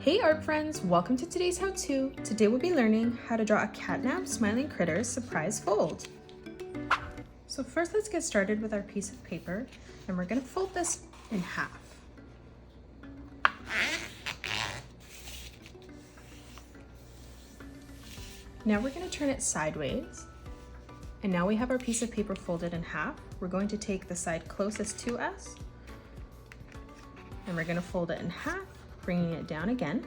Hey art friends, welcome to today's how-to. Today we'll be learning how to draw a catnap smiling critter surprise fold. So first let's get started with our piece of paper, and we're going to fold this in half. Now we're going to turn it sideways, and now we have our piece of paper folded in half. We're going to take the side closest to us, and we're going to fold it in half, bringing it down again.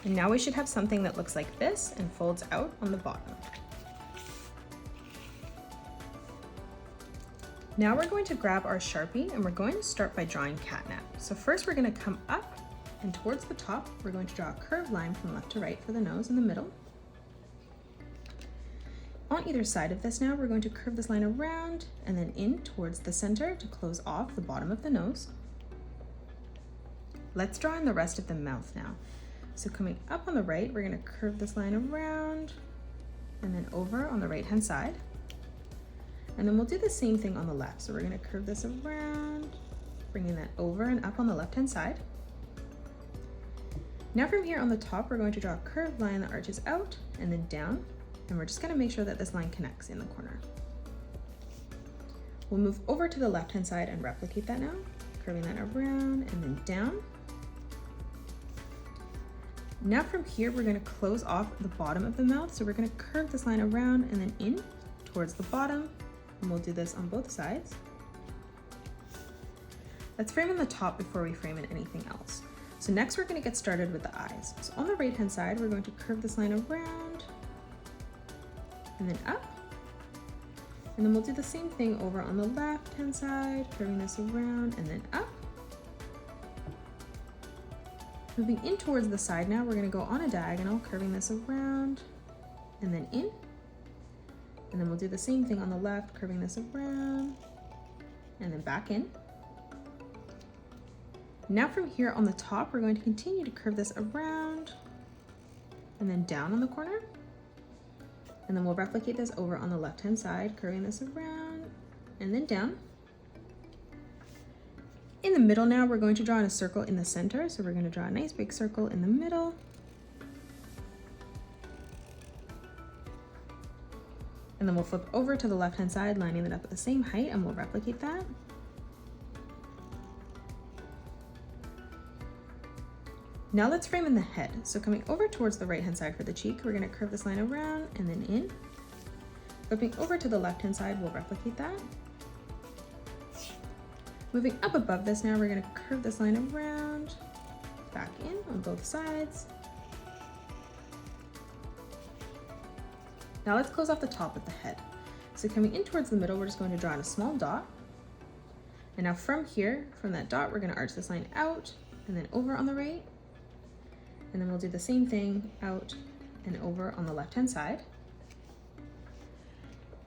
And now we should have something that looks like this and folds out on the bottom. Now we're going to grab our Sharpie and we're going to start by drawing catnap. So first we're going to come up, and towards the top we're going to draw a curved line from left to right for the nose in the middle. On either side of this now, we're going to curve this line around and then in towards the center to close off the bottom of the nose. Let's draw in the rest of the mouth now. So coming up on the right, we're going to curve this line around and then over on the right hand side. And then we'll do the same thing on the left. So we're going to curve this around, bringing that over and up on the left hand side. Now from here on the top, we're going to draw a curved line that arches out and then down. And we're just going to make sure that this line connects in the corner. We'll move over to the left hand side and replicate that now, curving that around and then down. Now from here, we're going to close off the bottom of the mouth. So we're going to curve this line around and then in towards the bottom. And we'll do this on both sides. Let's frame on the top before we frame in anything else. So next we're going to get started with the eyes. So on the right hand side, we're going to curve this line around and then up. And then we'll do the same thing over on the left hand side, curving this around and then up. Moving in towards the side now, we're going to go on a diagonal, curving this around and then in. And then we'll do the same thing on the left, curving this around and then back in. Now from here on the top, we're going to continue to curve this around and then down on the corner. And then we'll replicate this over on the left-hand side, curving this around and then down. In the middle now, we're going to draw in a circle in the center. So we're going to draw a nice big circle in the middle. And then we'll flip over to the left-hand side, lining it up at the same height, and we'll replicate that. Now let's frame in the head. So coming over towards the right-hand side for the cheek, we're going to curve this line around and then in. Flipping over to the left-hand side, we'll replicate that. Moving up above this now, we're going to curve this line around, back in on both sides. Now let's close off the top with the head. So coming in towards the middle, we're just going to draw in a small dot. And now from here, from that dot, we're going to arch this line out and then over on the right. And then we'll do the same thing out and over on the left-hand side.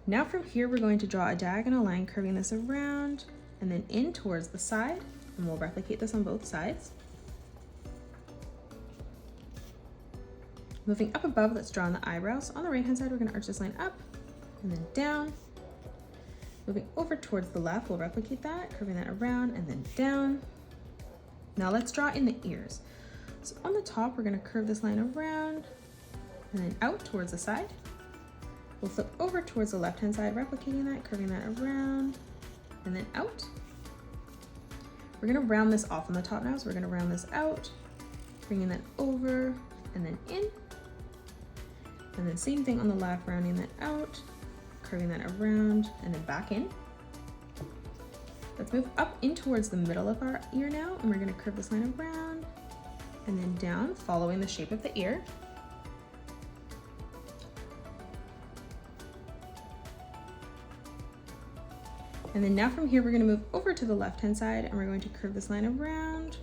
Now from here, we're going to draw a diagonal line, curving this around and then in towards the side, and we'll replicate this on both sides. Moving up above, let's draw in the eyebrows. On the right-hand side, we're going to arch this line up and then down. Moving over towards the left, we'll replicate that, curving that around and then down. Now let's draw in the ears. So on the top, we're going to curve this line around and then out towards the side. We'll flip over towards the left-hand side, replicating that, curving that around and then out. We're going to round this off on the top now, so we're going to round this out, bringing that over and then in. And then same thing on the left, rounding that out, curving that around and then back in. Let's move up in towards the middle of our ear now, and we're going to curve this line around and then down, following the shape of the ear. And then now from here, we're going to move over to the left-hand side, and we're going to curve this line around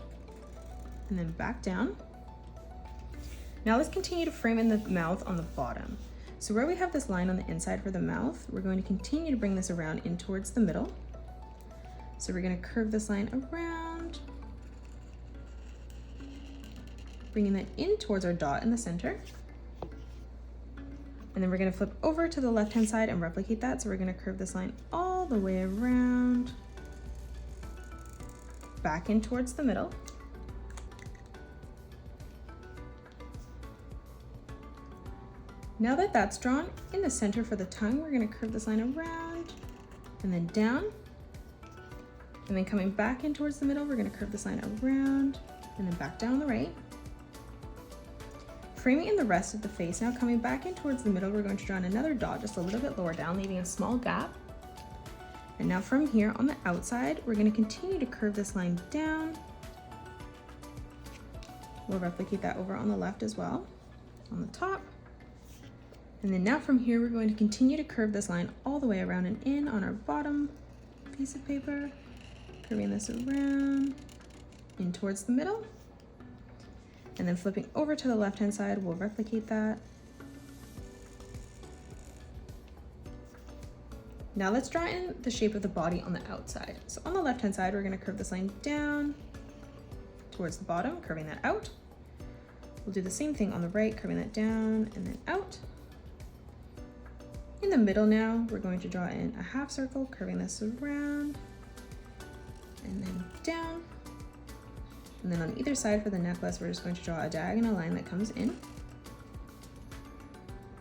and then back down. Now let's continue to frame in the mouth on the bottom. So where we have this line on the inside for the mouth, we're going to continue to bring this around in towards the middle. So we're going to curve this line around, bringing that in towards our dot in the center. And then we're gonna flip over to the left-hand side and replicate that. So we're gonna curve this line all the way around, back in towards the middle. Now that that's drawn, in the center for the tongue, we're gonna curve this line around and then down. And then coming back in towards the middle, we're gonna curve this line around and then back down the right. Framing in the rest of the face, now coming back in towards the middle, we're going to draw in another dot just a little bit lower down, leaving a small gap. And now from here on the outside, we're gonna continue to curve this line down. We'll replicate that over on the left as well, on the top. And then now from here, we're going to continue to curve this line all the way around and in on our bottom piece of paper, curving this around in towards the middle. And then flipping over to the left-hand side, we'll replicate that. Now let's draw in the shape of the body on the outside. So on the left-hand side, we're gonna curve this line down towards the bottom, curving that out. We'll do the same thing on the right, curving that down and then out. In the middle now, we're going to draw in a half circle, curving this around and then down. And then on either side for the necklace, we're just going to draw a diagonal line that comes in.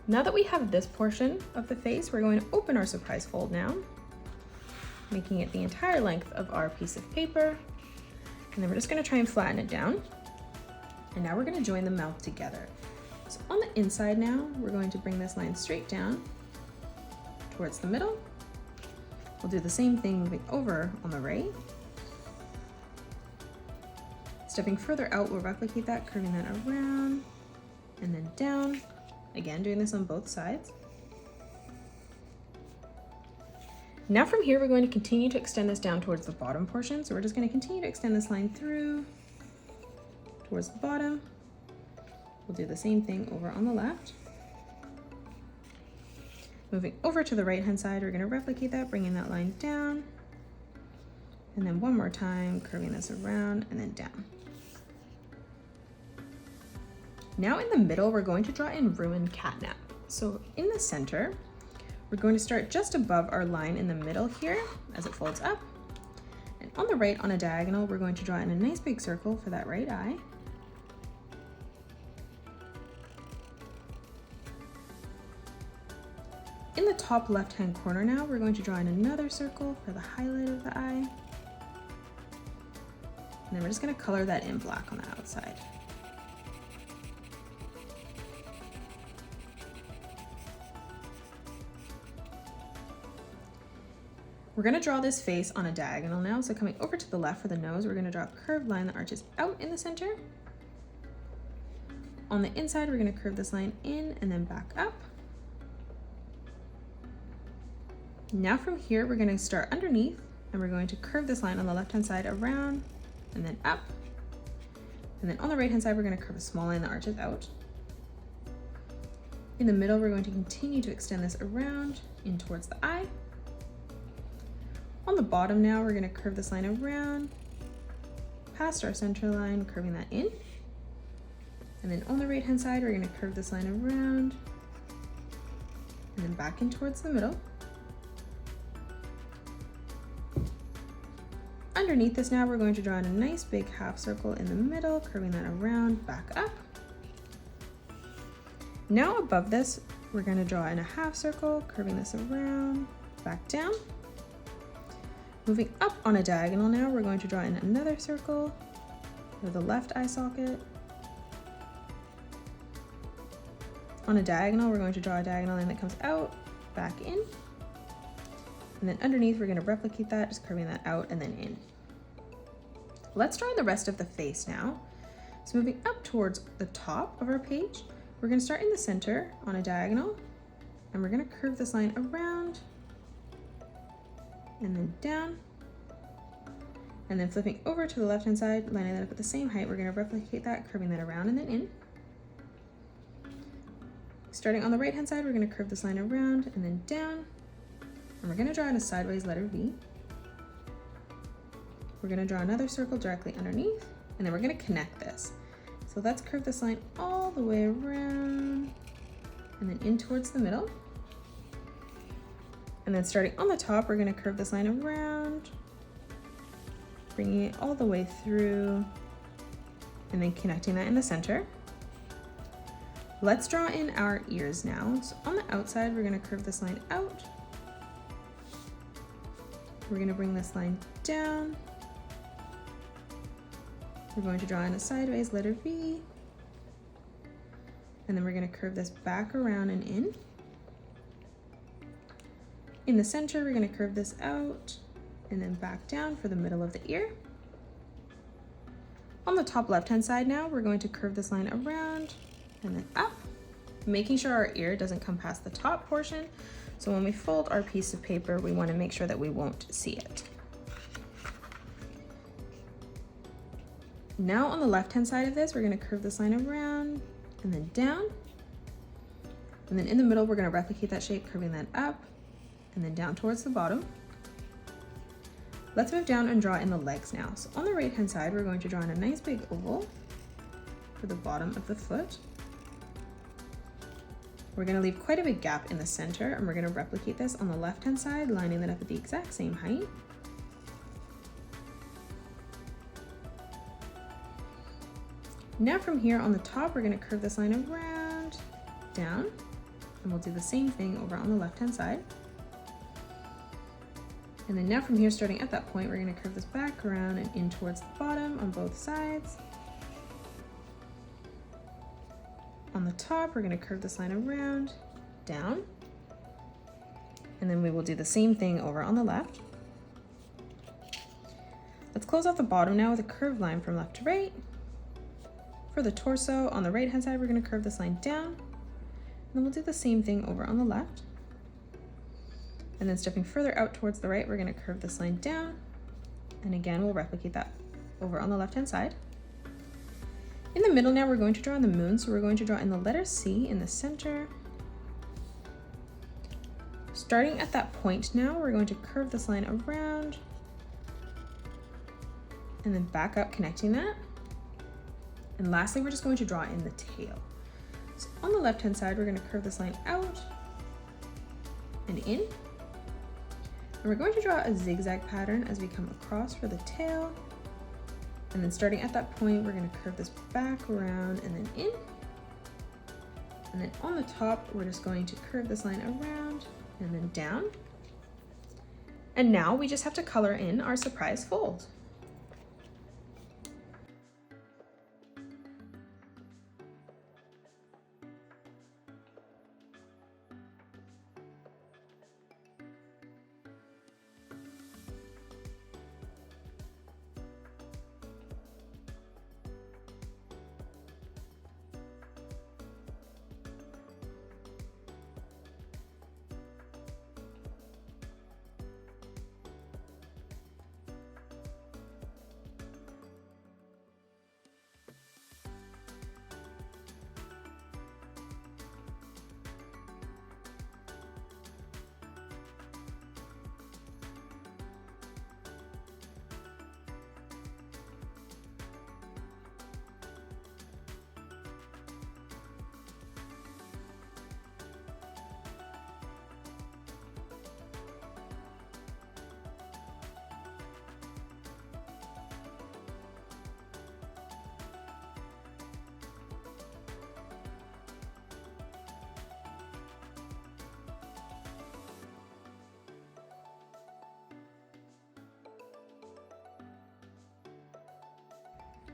Now that we have this portion of the face, we're going to open our surprise fold now, making it the entire length of our piece of paper. And then we're just going to try and flatten it down. And now we're going to join the mouth together. So on the inside now, we're going to bring this line straight down towards the middle. We'll do the same thing moving over on the right. Stepping further out, we'll replicate that, curving that around and then down. Again, doing this on both sides. Now from here, we're going to continue to extend this down towards the bottom portion. So we're just going to continue to extend this line through towards the bottom. We'll do the same thing over on the left. Moving over to the right-hand side, we're going to replicate that, bringing that line down. And then one more time, curving this around and then down. Now in the middle, we're going to draw in ruined catnap. So in the center, we're going to start just above our line in the middle here as it folds up. And on the right, on a diagonal, we're going to draw in a nice big circle for that right eye. In the top left-hand corner now, we're going to draw in another circle for the highlight of the eye. And then we're just going to color that in black on the outside. We're going to draw this face on a diagonal now. So coming over to the left for the nose, we're going to draw a curved line that arches out in the center. On the inside, we're going to curve this line in and then back up. Now from here, we're going to start underneath and we're going to curve this line on the left-hand side around and then up. And then on the right-hand side, we're going to curve a small line that arches out. In the middle, we're going to continue to extend this around in towards the eye. On the bottom now, we're going to curve this line around past our center line, curving that in. And then on the right-hand side, we're going to curve this line around and then back in towards the middle. Underneath this now, we're going to draw in a nice big half circle in the middle, curving that around, back up. Now above this, we're going to draw in a half circle, curving this around, back down. Moving up on a diagonal now, we're going to draw in another circle for the left eye socket. On a diagonal, we're going to draw a diagonal line that comes out, back in. And then underneath, we're going to replicate that, just curving that out and then in. Let's draw the rest of the face now. So moving up towards the top of our page, we're going to start in the center on a diagonal, and we're going to curve this line around and then down. And then flipping over to the left-hand side, lining that up at the same height, we're going to replicate that, curving that around and then in. Starting on the right-hand side, we're going to curve this line around and then down. And we're going to draw in a sideways letter V. We're going to draw another circle directly underneath, and then we're going to connect this. So let's curve this line all the way around and then in towards the middle. And then starting on the top, we're gonna curve this line around, bringing it all the way through, and then connecting that in the center. Let's draw in our ears now. So on the outside, we're gonna curve this line out. We're gonna bring this line down. We're going to draw in a sideways letter V. And then we're gonna curve this back around and in. In the center, we're gonna curve this out and then back down for the middle of the ear. On the top left-hand side now, we're going to curve this line around and then up, making sure our ear doesn't come past the top portion. So when we fold our piece of paper, we wanna make sure that we won't see it. Now on the left-hand side of this, we're gonna curve this line around and then down. And then in the middle, we're gonna replicate that shape, curving that up and then down towards the bottom. Let's move down and draw in the legs now. So on the right-hand side, we're going to draw in a nice big oval for the bottom of the foot. We're gonna leave quite a big gap in the center, and we're gonna replicate this on the left-hand side, lining that up at the exact same height. Now from here on the top, we're gonna curve this line around, down, and we'll do the same thing over on the left-hand side. And then now from here, starting at that point, we're gonna curve this back around and in towards the bottom on both sides. On the top, we're gonna curve this line around, down. And then we will do the same thing over on the left. Let's close off the bottom now with a curved line from left to right. For the torso, on the right-hand side, we're gonna curve this line down. And then we'll do the same thing over on the left. And then stepping further out towards the right, we're gonna curve this line down. And again, we'll replicate that over on the left-hand side. In the middle now, we're going to draw in the moon. So we're going to draw in the letter C in the center. Starting at that point now, we're going to curve this line around and then back up, connecting that. And lastly, we're just going to draw in the tail. So on the left-hand side, we're gonna curve this line out and in. And we're going to draw a zigzag pattern as we come across for the tail. And then starting at that point, we're gonna curve this back around and then in. And then on the top, we're just going to curve this line around and then down. And now we just have to color in our surprise fold.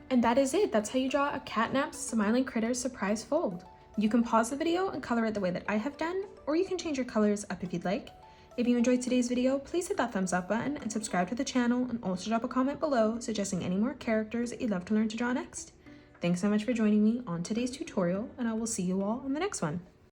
And that is it. That's how you draw a Catnap Smiling Critter surprise fold. You can pause the video and color it the way that I have done, or you can change your colors up if you'd like. If you enjoyed today's video, please hit that thumbs up button and subscribe to the channel, and also drop a comment below suggesting any more characters that you'd love to learn to draw next. Thanks so much for joining me on today's tutorial, and I will see you all in the next one.